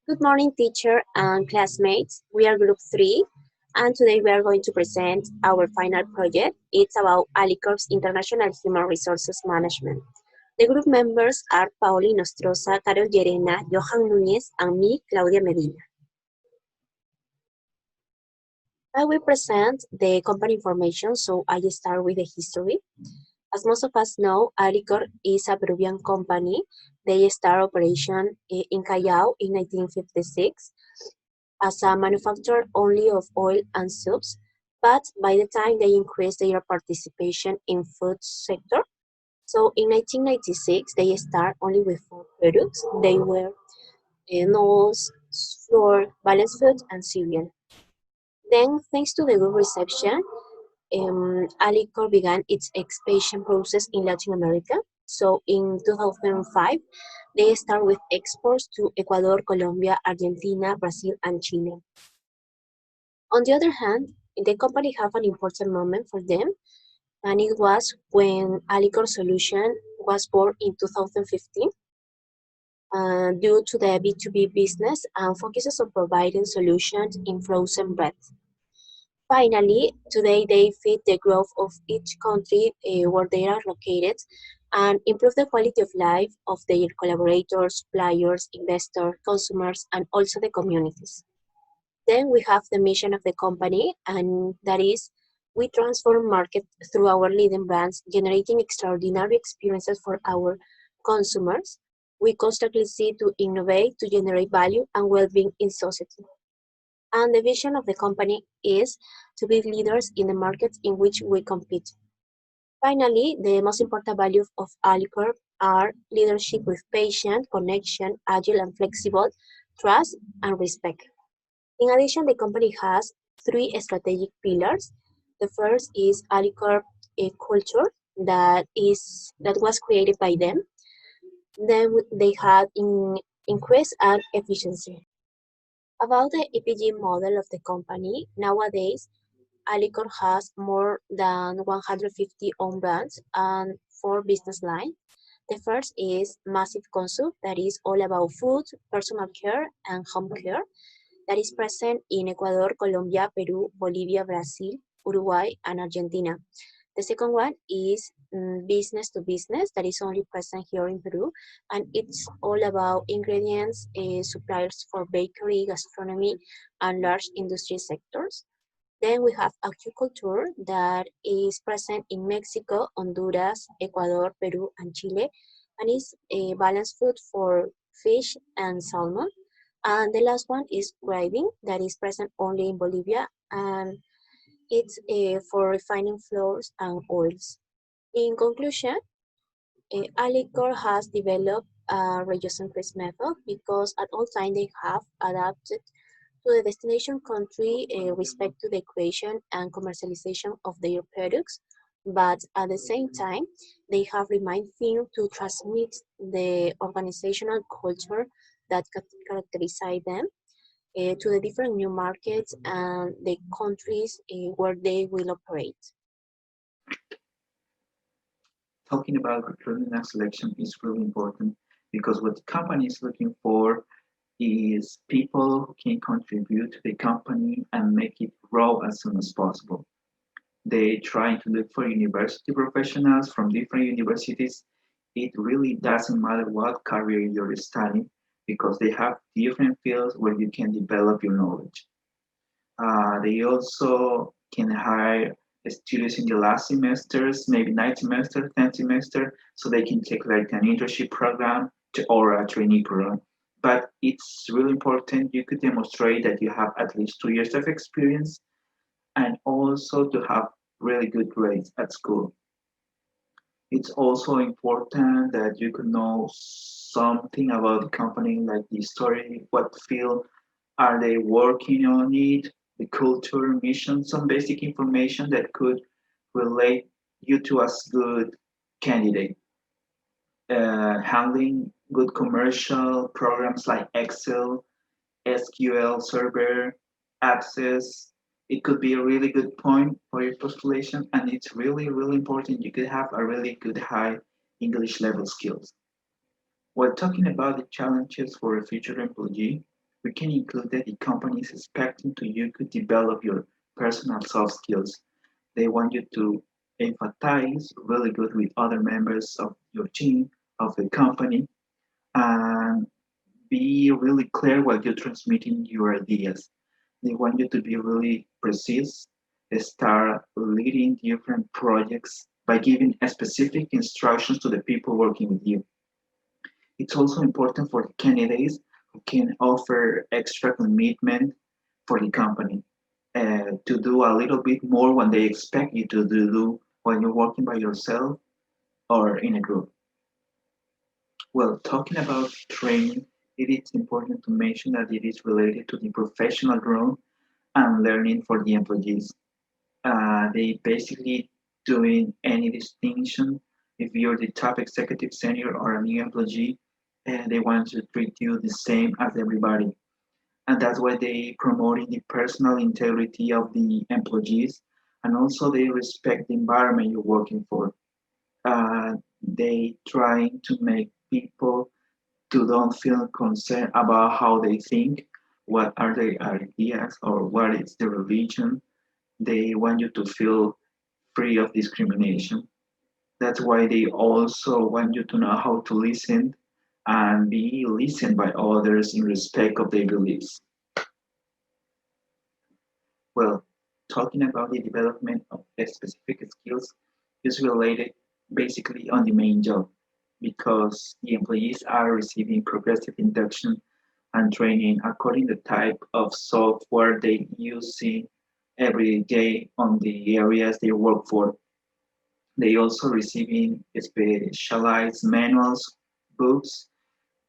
Good morning, teacher and classmates. We are group 3, and today we are going to present our final project. It's about Alicorp's International Human Resources Management. The group members are Paoli Nostroza, Carol Llerena, Johan Núñez, and me, Claudia Medina. I will present the company information, so I start with the history. As most of us know, Alicorp is a Peruvian company. They start operation in Callao in 1956 as a manufacturer only of oil and soups, but by the time they increased their participation in food sector, so in 1996 they start only with food products. They were noodles, flour, balanced food, and cereal. Then, thanks to the good reception, Alicor began its expansion process in Latin America. So in 2005, they start with exports to Ecuador, Colombia, Argentina, Brazil, and Chile. On the other hand, the company have an important moment for them, and it was when Alicor Solution was born in 2015 due to the B2B business and focuses on providing solutions in frozen bread. Finally, today they feed the growth of each country where they are located and improve the quality of life of their collaborators, suppliers, investors, consumers, and also the communities. Then we have the mission of the company, and that is we transform market through our leading brands, generating extraordinary experiences for our consumers. We constantly seek to innovate to generate value and well-being in society. And the vision of the company is to be leaders in the markets in which we compete. Finally, the most important values of Alicorp are leadership with patience, connection, agile and flexible, trust, and respect. In addition, the company has three strategic pillars. The first is Alicorp culture that was created by them. Then they had increase and efficiency. About the EPG model of the company, nowadays Alicorp has more than 150 own brands and four business lines. The first is Massive Consum, that is all about food, personal care, and home care, that is present in Ecuador, Colombia, Peru, Bolivia, Brazil, Uruguay, and Argentina. The second one is business to business, that is only present here in Peru, and it's all about ingredients, suppliers for bakery, gastronomy, and large industry sectors. Then we have aquaculture that is present in Mexico, Honduras, Ecuador, Peru, and Chile, and is a balanced food for fish and salmon. And the last one is grinding that is present only in Bolivia, and it's for refining flours and oils. In conclusion, Alicor has developed a region-centric method because at all times they have adapted to the destination country respect to the creation and commercialization of their products, but at the same time, they have remained firm to transmit the organizational culture that characterize them to the different new markets and the countries where they will operate. Talking about recruitment and selection is really important because what the company is looking for is people who can contribute to the company and make it grow as soon as possible. They try to look for university professionals from different universities. It really doesn't matter what career you're studying because they have different fields where you can develop your knowledge. They also can hire students in the last semesters, maybe ninth semester, 10th semester, so they can take like an internship program or a trainee program. But it's really important you could demonstrate that you have at least 2 years of experience and also to have really good grades at school. It's also important that you could know something about the company, like the story, what field are they working on it, the culture, mission, some basic information that could relate you to as good candidate. Handling good commercial programs like Excel, SQL Server, Access. It could be a really good point for your postulation, and it's really, really important you could have a really good high English level skills. While talking about the challenges for a future employee, We can include that the company is expecting to you to develop your personal soft skills. They want you to empathize really good with other members of your team, of the company, and be really clear while you're transmitting your ideas. They want you to be really precise, start leading different projects by giving specific instructions to the people working with you. It's also important for the candidates who can offer extra commitment for the company to do a little bit more when they expect you to do when you're working by yourself or in a group. Well, talking about training, it is important to mention that it is related to the professional growth and learning for the employees. They basically doing any distinction if you're the top executive senior or a new employee, and they want to treat you the same as everybody. And that's why they promoting the personal integrity of the employees, and also they respect the environment you're working for. They trying to make people to don't feel concerned about how they think, what are their ideas, or what is their religion. They want you to feel free of discrimination. That's why they also want you to know how to listen and be listened by others in respect of their beliefs. Well, talking about the development of specific skills is related basically on the main job because the employees are receiving progressive induction and training according to the type of software they using every day on the areas they work for. They also receiving specialized manuals, books,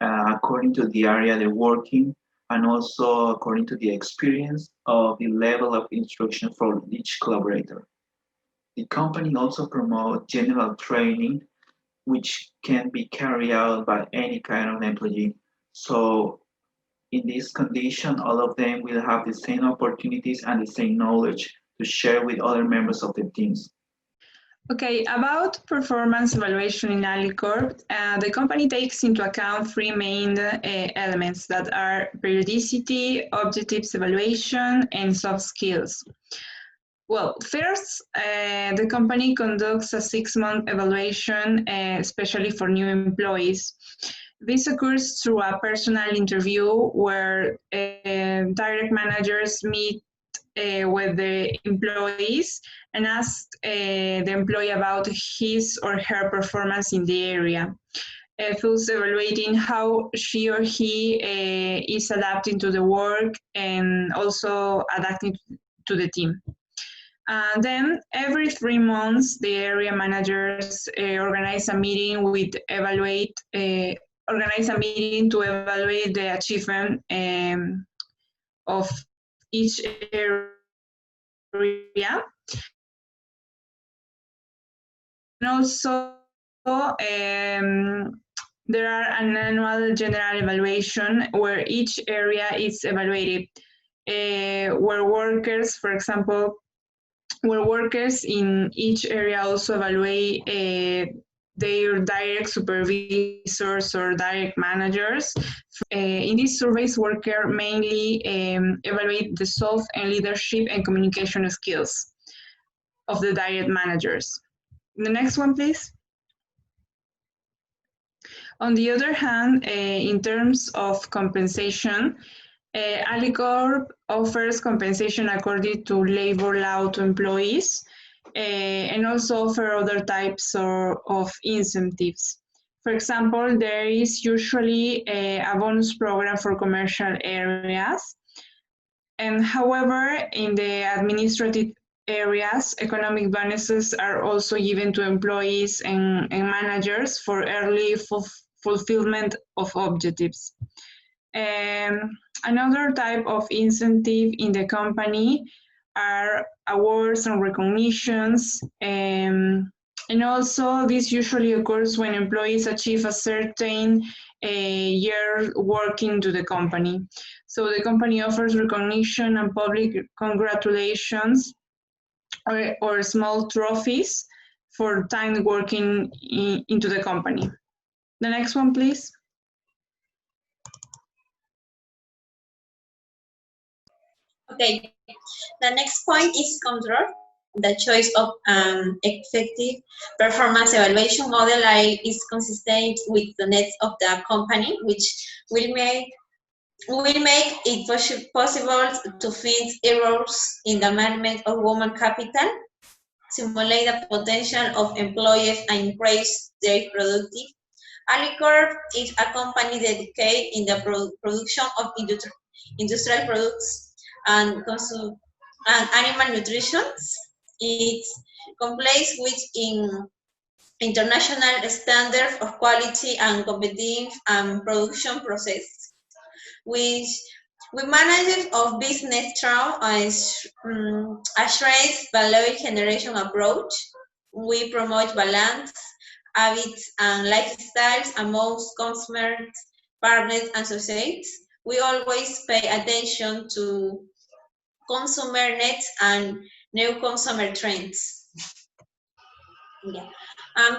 according to the area they're working, and also according to the experience of the level of instruction for each collaborator. The company also promotes general training, which can be carried out by any kind of employee. So in this condition, all of them will have the same opportunities and the same knowledge to share with other members of the teams. Okay, about performance evaluation in Alicorp, the company takes into account three main elements that are periodicity, objectives evaluation, and soft skills. Well, first, the company conducts a 6-month evaluation, especially for new employees. This occurs through a personal interview where direct managers meet with the employees and ask the employee about his or her performance in the area. Thus evaluating how she or he is adapting to the work and also adapting to the team. Then every 3 months, the area managers organize a meeting to evaluate the achievement of each area. And also, there are an annual general evaluation where each area is evaluated, where workers, for example, where workers in each area also evaluate their direct supervisors or direct managers. In these surveys, workers mainly evaluate the soft and leadership and communication skills of the direct managers. The next one, please. On the other hand, in terms of compensation, Alicorp offers compensation according to labor law to employees and also offer other types of incentives. For example, there is usually a bonus program for commercial areas. And however, in the administrative areas, economic bonuses are also given to employees and managers for early fulfillment of objectives. Another type of incentive in the company are awards and recognitions. And also this usually occurs when employees achieve a certain year working to the company. So the company offers recognition and public congratulations or small trophies for time working into the company. The next one, please. Okay, the next point is control. The choice of effective performance evaluation model is consistent with the needs of the company, which will make it possible to find errors in the management of human capital, simulate the potential of employees, and increase their productivity. Alicorp is a company dedicated in the production of industrial products and and animal nutrition. It complies with international standards of quality and competitive and production process, which we manage of business through a straight value generation approach. We promote balance, habits, and lifestyles amongst customers, partners, and associates. We always pay attention to consumer needs and new consumer trends. Yeah.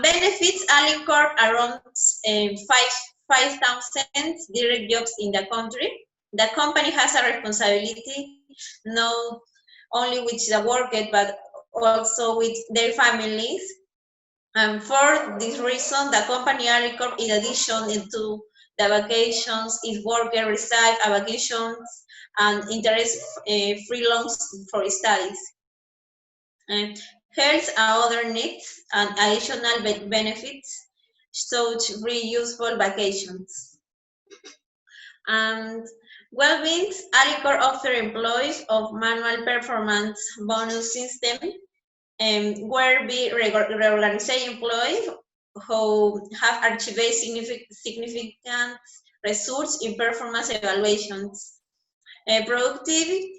Benefits Alicorp around 5,000 direct jobs in the country. The company has a responsibility not only with the workers but also with their families. And for this reason, the company Alicorp, in addition to the vacations, its workers receive a vacations and interest-free loans for studies. Health and other needs and additional benefits, such reusable vacations. And well-being, Alicorp offers employees of manual performance bonus system, where we reorganize employees who have achieved significant results in performance evaluations. Productivity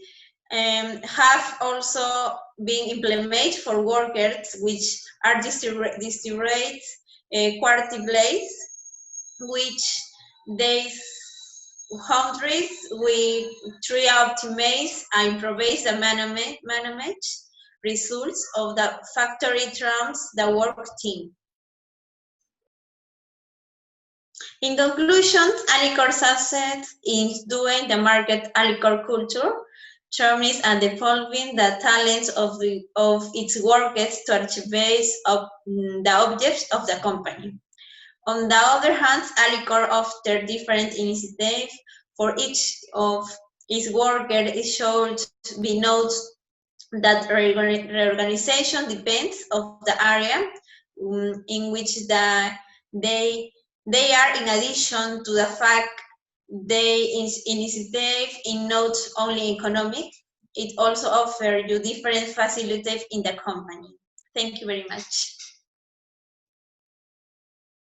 have also been implemented for workers which are distributed quarterly, which these hundreds we try optimize and improve the management results of the factory terms the work team. In conclusion, Alicorp success is doing the market Alicorp culture, charming and developing the talents of its workers to achieve the objectives of the company. On the other hand, Alicorp offers different initiatives for each of its workers. It should be noted that reorganization depends on the area in which they are, in addition to the fact they initiative in not only economic, it also offers you different facilities in the company. Thank you very much.